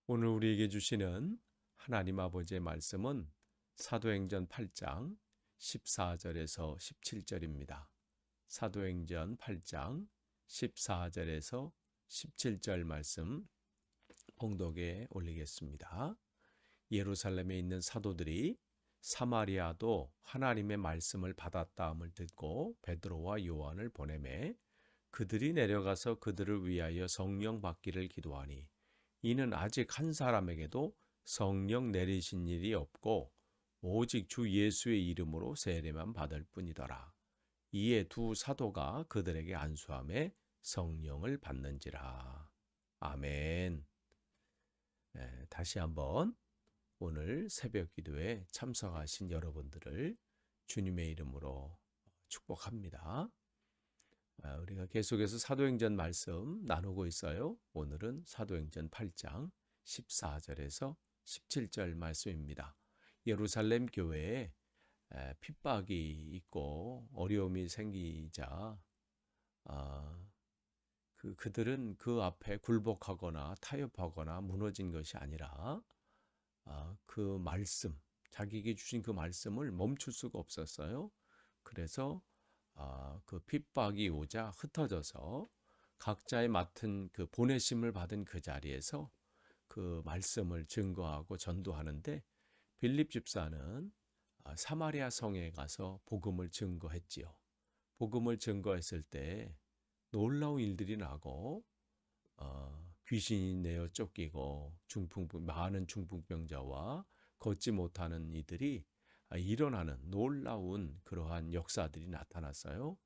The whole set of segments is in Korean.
오늘 우리에게 주시는 하나님 아버지의 말씀은 사도행전 8장 14절에서 17절입니다. 사도행전 8장 14절에서 17절 말씀 봉독에 올리겠습니다. 예루살렘에 있는 사도들이 사마리아도 하나님의 말씀을 받았다함을 듣고 베드로와 요한을 보내매 그들이 내려가서 그들을 위하여 성령 받기를 기도하니 이는 아직 한 사람에게도 성령 내리신 일이 없고 오직 주 예수의 이름으로 세례만 받을 뿐이더라. 이에 두 사도가 그들에게 안수하며 성령을 받는지라. 아멘. 다시 한번 오늘 새벽 기도에 참석하신 여러분들을 주님의 이름으로 축복합니다. 우리가 계속해서 사도행전 말씀 나누고 있어요. 오늘은 사도행전 8장 14절에서 17절 말씀입니다. 예루살렘 교회에 핍박이 있고 어려움이 생기자 그들은 그 앞에 굴복하거나 타협하거나 무너진 것이 아니라 그 말씀, 자기에게 주신 그 말씀을 멈출 수가 없었어요. 그래서 그 핍박이 오자 흩어져서 각자의 맡은 그 보내심을 받은 그 자리에서 그 말씀을 증거하고 전도하는데 빌립 집사는 사마리아 성에 가서 복음을 증거했지요. 복음을 증거했을 때 놀라운 일들이 나고 귀신이 내어 쫓기고 많은 중풍병자와 걷지 못하는 이들이 일어나는 놀라운 그러한 역사들이 나타났어요.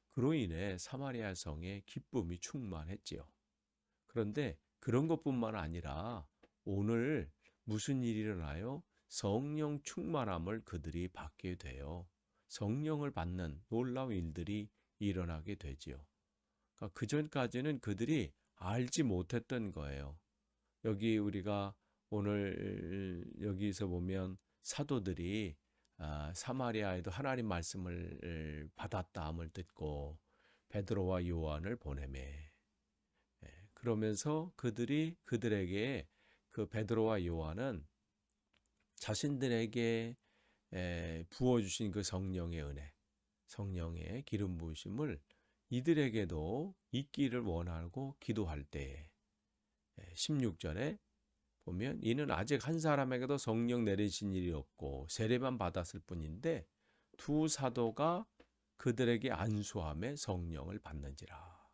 그로 인해 사마리아 성에 기쁨이 충만했지요. 그런데 그런 것뿐만 아니라 오늘 무슨 일이 일어나요? 성령 충만함을 그들이 받게 돼요. 성령을 받는 놀라운 일들이 일어나게 되지요. 그러니까 그전까지는 그들이 알지 못했던 거예요. 여기 우리가 오늘 여기서 보면 사도들이 사마리아에도 하나님 말씀을 받았다함을 듣고 베드로와 요한을 보내매 그러면서 그들에게 그 베드로와 요한은 자신들에게 부어주신 그 성령의 은혜, 성령의 기름 부으심을 이들에게도 있기를 원하고 기도할 때에 16절에 보면 이는 아직 한 사람에게도 성령 내리신 일이 없고 세례만 받았을 뿐인데 두 사도가 그들에게 안수함에 성령을 받는지라.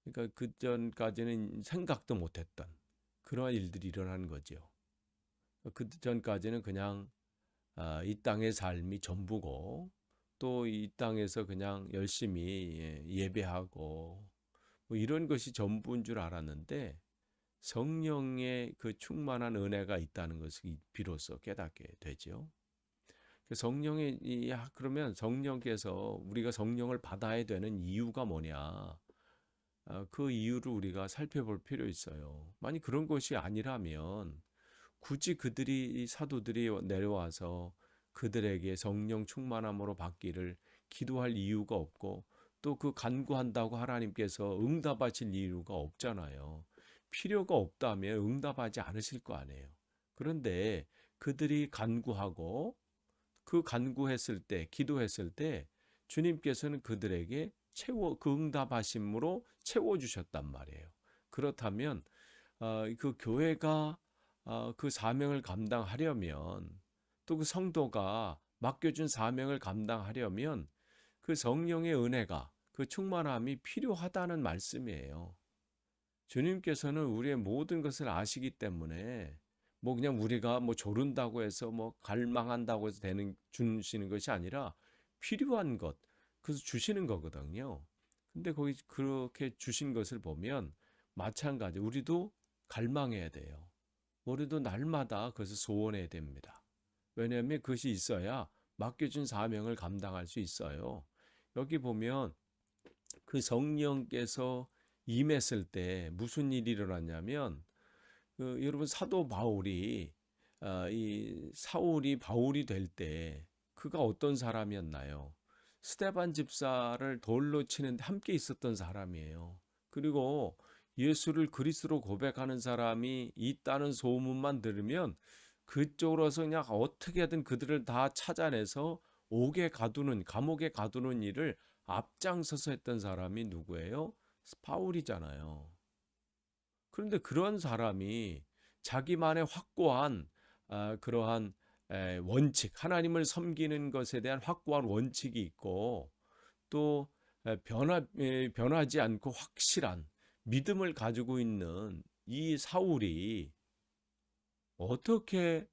그러니까 그 전까지는 생각도 못했던 그러한 일들이 일어난 거죠. 그 전까지는 그냥 이 땅의 삶이 전부고 또 이 땅에서 그냥 열심히 예배하고 뭐 이런 것이 전부인 줄 알았는데 성령의 그 충만한 은혜가 있다는 것을 비로소 깨닫게 되죠. 그러면 성령께서 우리가 성령을 받아야 되는 이유가 뭐냐? 그 이유를 우리가 살펴볼 필요 있어요. 만약 그런 것이 아니라면 굳이 이 사도들이 내려와서 그들에게 성령 충만함으로 받기를 기도할 이유가 없고 또 그 간구한다고 하나님께서 응답하실 이유가 없잖아요. 필요가 없다면 응답하지 않으실 거 아니에요. 그런데 그들이 간구하고 그 간구했을 때, 기도했을 때 주님께서는 그들에게 그 응답하심으로 채워주셨단 말이에요. 그렇다면 그 교회가 그 사명을 감당하려면 또 그 성도가 맡겨준 사명을 감당하려면 그 성령의 은혜가 그 충만함이 필요하다는 말씀이에요. 주님께서는 우리의 모든 것을 아시기 때문에 뭐 그냥 우리가 뭐 조른다고 해서 뭐 갈망한다고 해서 주시는 것이 아니라 필요한 것 그래서 주시는 거거든요. 근데 거기 그렇게 주신 것을 보면 마찬가지 우리도 갈망해야 돼요. 우리도 날마다 그것을 소원해야 됩니다. 왜냐하면 그것이 있어야 맡겨준 사명을 감당할 수 있어요. 여기 보면 그 성령께서 임했을 때 무슨 일이 일어났냐면 여러분 사도 바울이 이 사울이 바울이 될 때 그가 어떤 사람이었나요? 스데반 집사를 돌로 치는데 함께 있었던 사람이에요. 그리고 예수를 그리스도로 고백하는 사람이 있다는 소문만 들으면 그쪽으로서 그냥 어떻게든 그들을 다 찾아내서 감옥에 가두는 일을 앞장서서 했던 사람이 누구예요? 바울이잖아요. 그런데 그런 사람이 자기만의 확고한 그러한 원칙, 하나님을 섬기는 것에 대한 확고한 원칙이 있고 또 변하지 않고 확실한 믿음을 가지고 있는 이 사울이 어떻게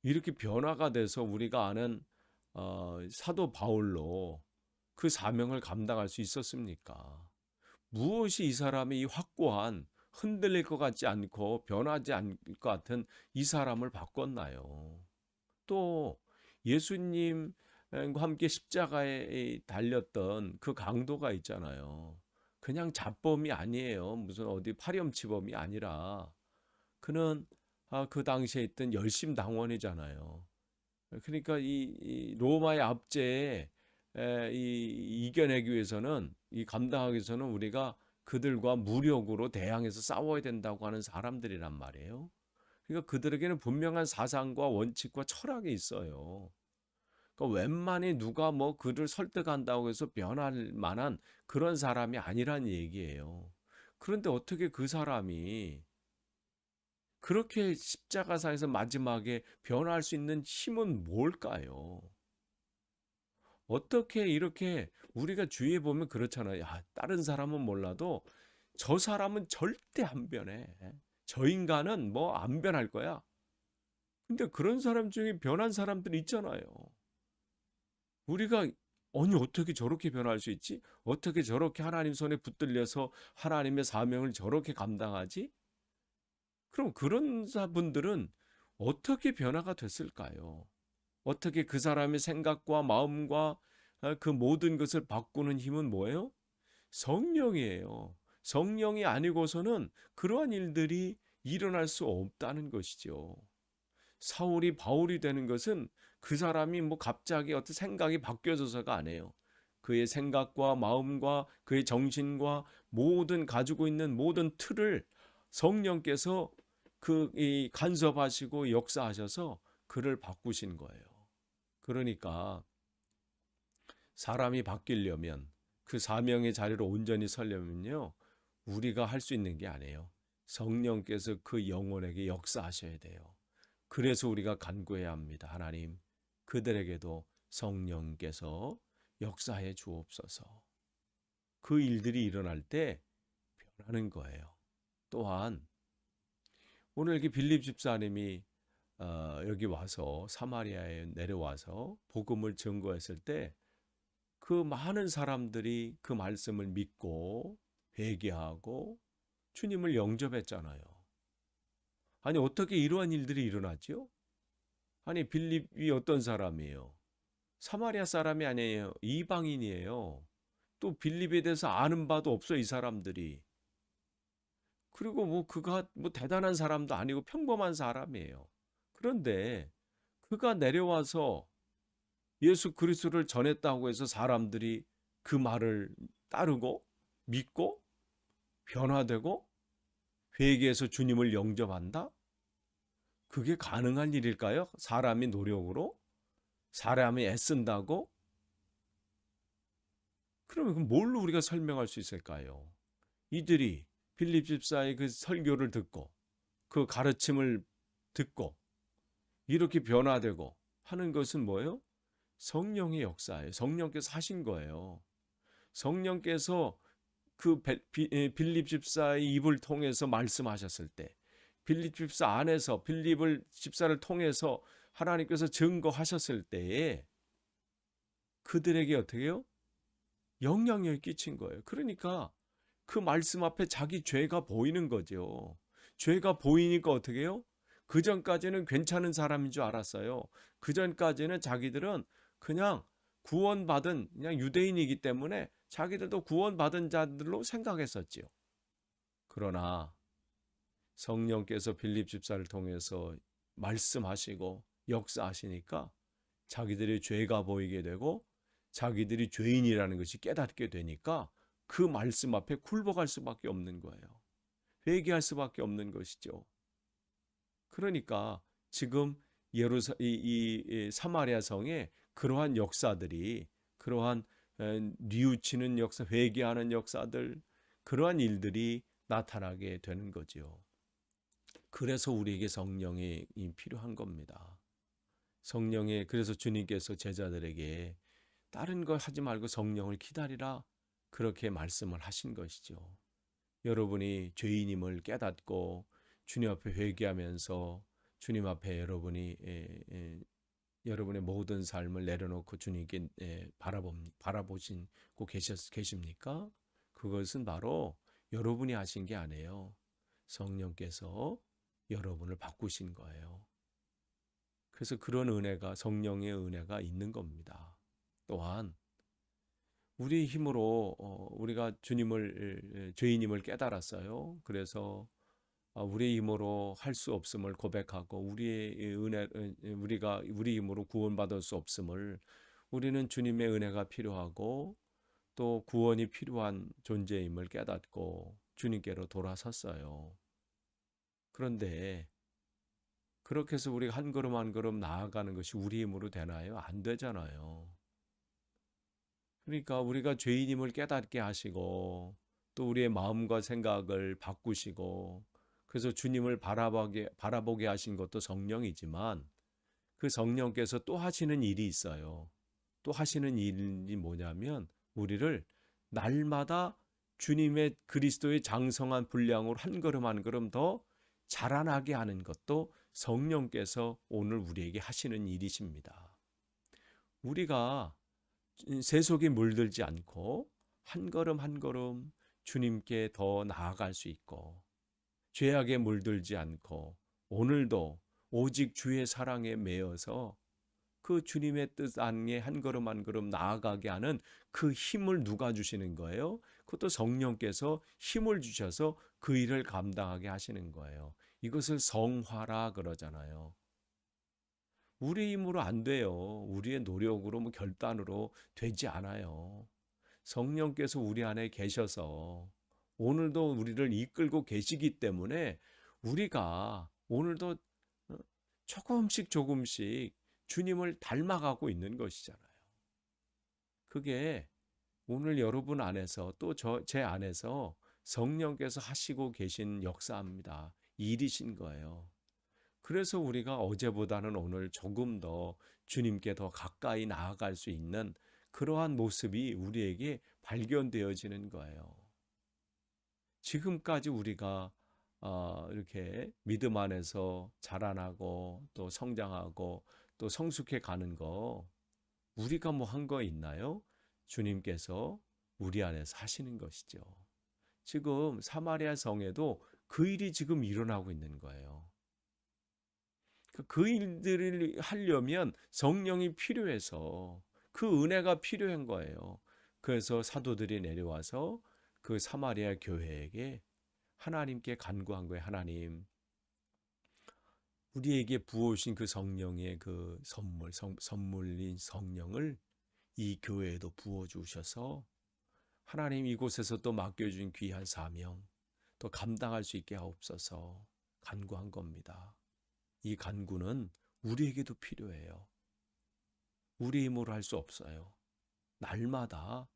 이렇게 변화가 돼서 우리가 아는 사도 바울로 그 사명을 감당할 수 있었습니까? 무엇이 이 사람이 이 확고한 흔들릴 것 같지 않고 변하지 않을 것 같은 이 사람을 바꿨나요? 또 예수님과 함께 십자가에 달렸던 그 강도가 있잖아요. 그냥 잡범이 아니에요. 무슨 어디 파렴치범이 아니라 그는 그 당시에 있던 열심 당원이잖아요. 그러니까 이 로마의 압제에 이겨내기 위해서는 이 감당하기 위해서는 우리가 그들과 무력으로 대항해서 싸워야 된다고 하는 사람들이란 말이에요. 그러니까 그들에게는 분명한 사상과 원칙과 철학이 있어요. 그러니까 웬만히 누가 뭐 그를 설득한다고 해서 변할 만한 그런 사람이 아니란 얘기예요. 그런데 어떻게 그 사람이 그렇게 십자가상에서 마지막에 변화할 수 있는 힘은 뭘까요? 어떻게 이렇게 우리가 주위에 보면 그렇잖아요. 야, 다른 사람은 몰라도 저 사람은 절대 안 변해. 저 인간은 뭐 안 변할 거야. 근데 그런 사람 중에 변한 사람들 있잖아요. 우리가 아니 어떻게 저렇게 변할 수 있지? 어떻게 저렇게 하나님 손에 붙들려서 하나님의 사명을 저렇게 감당하지? 그럼 그런 분들은 어떻게 변화가 됐을까요? 어떻게 그 사람의 생각과 마음과 그 모든 것을 바꾸는 힘은 뭐예요? 성령이에요. 성령이 아니고서는 그러한 일들이 일어날 수 없다는 것이죠. 사울이 바울이 되는 것은 그 사람이 뭐 갑자기 어떤 생각이 바뀌어져서가 아니에요. 그의 생각과 마음과 그의 정신과 모든 가지고 있는 모든 틀을 성령께서 이 간섭하시고 역사하셔서 그를 바꾸신 거예요. 그러니까 사람이 바뀌려면 그 사명의 자리로 온전히 서려면요. 우리가 할 수 있는 게 아니에요. 성령께서 그 영혼에게 역사하셔야 돼요. 그래서 우리가 간구해야 합니다. 하나님, 그들에게도 성령께서 역사해 주옵소서. 그 일들이 일어날 때 변하는 거예요. 또한 오늘 이렇게 빌립 집사님이 여기 와서 사마리아에 내려와서 복음을 증거했을 때 그 많은 사람들이 그 말씀을 믿고 회개하고 주님을 영접했잖아요. 아니 어떻게 이러한 일들이 일어났죠? 아니 빌립이 어떤 사람이에요? 사마리아 사람이 아니에요. 이방인이에요. 또 빌립에 대해서 아는 바도 없어 이 사람들이. 그리고 뭐 그가 뭐 대단한 사람도 아니고 평범한 사람이에요. 그런데 그가 내려와서 예수 그리스도를 전했다고 해서 사람들이 그 말을 따르고 믿고 변화되고 회개해서 주님을 영접한다? 그게 가능한 일일까요? 사람이 노력으로? 사람이 애쓴다고? 그러면 뭘로 우리가 설명할 수 있을까요? 이들이 빌립 집사의 그 설교를 듣고 그 가르침을 듣고 이렇게 변화되고 하는 것은 뭐예요? 성령의 역사예요. 성령께서 하신 거예요. 성령께서 그 빌립 집사의 입을 통해서 말씀하셨을 때 빌립 집사 안에서 빌립을 집사를 통해서 하나님께서 증거하셨을 때에 그들에게 어떻게 해요? 영향력이 끼친 거예요. 그러니까 그 말씀 앞에 자기 죄가 보이는 거죠. 죄가 보이니까 어떻게 해요? 그 전까지는 괜찮은 사람인 줄 알았어요. 그 전까지는 자기들은 그냥 구원받은 그냥 유대인이기 때문에 자기들도 구원받은 자들로 생각했었지요. 그러나 성령께서 빌립 집사를 통해서 말씀하시고 역사하시니까 자기들의 죄가 보이게 되고 자기들이 죄인이라는 것이 깨닫게 되니까 그 말씀 앞에 굴복할 수밖에 없는 거예요. 회개할 수밖에 없는 것이죠. 그러니까 지금 이 사마리아 성에 그러한 역사들이, 그러한 뉘우치는 역사, 회개하는 역사들, 그러한 일들이 나타나게 되는 거지요. 그래서 우리에게 성령이 필요한 겁니다. 그래서 주님께서 제자들에게 다른 거 하지 말고 성령을 기다리라, 그렇게 말씀을 하신 것이죠. 여러분이 죄인임을 깨닫고 주님 앞에 회개하면서 주님 앞에 여러분의 모든 삶을 내려놓고 주님께 바라보시고 계십니까? 그것은 바로 여러분이 하신 게 아니에요. 성령께서 여러분을 바꾸신 거예요. 그래서 그런 은혜가, 성령의 은혜가 있는 겁니다. 또한 우리 힘으로 우리가 죄인임을 깨달았어요. 그래서 우리 힘으로 할 수 없음을 고백하고 우리 힘으로 구원받을 수 없음을, 우리는 주님의 은혜가 필요하고 또 구원이 필요한 존재임을 깨닫고 주님께로 돌아섰어요. 그런데 그렇게 해서 우리가 한 걸음 한 걸음 나아가는 것이 우리 힘으로 되나요? 안 되잖아요. 그러니까 우리가 죄인임을 깨닫게 하시고 또 우리의 마음과 생각을 바꾸시고, 그래서 주님을 바라보게 하신 것도 성령이지만, 그 성령께서 또 하시는 일이 있어요. 또 하시는 일이 뭐냐면 우리를 날마다 주님의 그리스도의 장성한 분량으로 한 걸음 한 걸음 더 자라나게 하는 것도 성령께서 오늘 우리에게 하시는 일이십니다. 우리가 세속에 물들지 않고 한 걸음 한 걸음 주님께 더 나아갈 수 있고, 죄악에 물들지 않고 오늘도 오직 주의 사랑에 매여서 그 주님의 뜻 안에 한 걸음 한 걸음 나아가게 하는 그 힘을 누가 주시는 거예요? 그것도 성령께서 힘을 주셔서 그 일을 감당하게 하시는 거예요. 이것을 성화라 그러잖아요. 우리 힘으로 안 돼요. 우리의 노력으로 결단으로 되지 않아요. 성령께서 우리 안에 계셔서 오늘도 우리를 이끌고 계시기 때문에 우리가 오늘도 조금씩 주님을 닮아가고 있는 것이잖아요. 그게 오늘 여러분 안에서 또 제 안에서 성령께서 하시고 계신 역사입니다. 일이신 거예요. 그래서 우리가 어제보다는 오늘 조금 더 주님께 더 가까이 나아갈 수 있는 그러한 모습이 우리에게 발견되어지는 거예요. 지금까지 우리가 이렇게 믿음 안에서 자라나고 또 성장하고 또 성숙해 가는 거, 우리가 뭐 한 거 있나요? 주님께서 우리 안에서 하시는 것이죠. 지금 사마리아 성에도 그 일이 지금 일어나고 있는 거예요. 그 일들을 하려면 성령이 필요해서, 그 은혜가 필요한 거예요. 그래서 사도들이 내려와서 그 사마리아 교회에게 하나님께 간구한 거예요. 하나님, 우리에게 부어오신 그 성령의 그 선물인 성령을 이 교회에도 부어주셔서 하나님 이곳에서 또 맡겨준 귀한 사명 또 감당할 수 있게 하옵소서 간구한 겁니다. 이 간구는 우리에게도 필요해요. 우리 힘으로 할 수 없어요. 날마다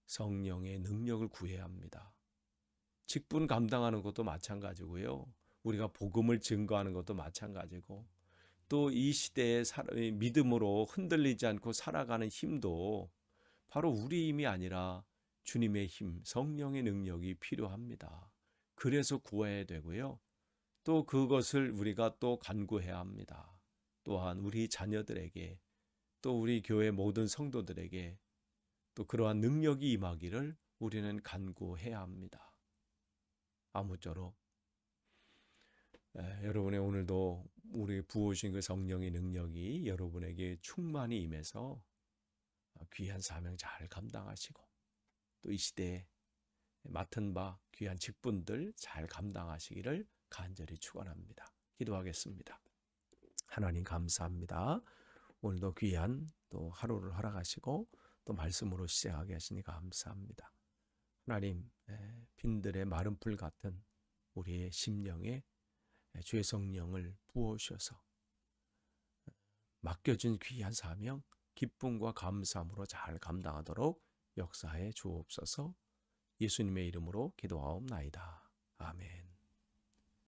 성령의 능력을 구해야 합니다. 직분 감당하는 것도 마찬가지고요. 우리가 복음을 증거하는 것도 마찬가지고, 또 이 시대의 믿음으로 흔들리지 않고 살아가는 힘도 바로 우리 힘이 아니라 주님의 힘, 성령의 능력이 필요합니다. 그래서 구해야 되고요. 또 그것을 우리가 또 간구해야 합니다. 또한 우리 자녀들에게, 또 우리 교회 모든 성도들에게 또 그러한 능력이 임하기를 우리는 간구해야 합니다. 아무쪼록 여러분의 오늘도 우리 부어주신 그 성령의 능력이 여러분에게 충만히 임해서 귀한 사명 잘 감당하시고, 또 이 시대에 맡은 바 귀한 직분들 잘 감당하시기를 간절히 축원합니다. 기도하겠습니다. 하나님 감사합니다. 오늘도 귀한 또 하루를 허락하시고 또 말씀으로 시작하게 하시니 감사합니다. 하나님, 빈들의 마른 풀 같은 우리의 심령에 주의 성령을 부어주셔서 맡겨진 귀한 사명 기쁨과 감사함으로 잘 감당하도록 역사해 주옵소서. 예수님의 이름으로 기도하옵나이다. 아멘.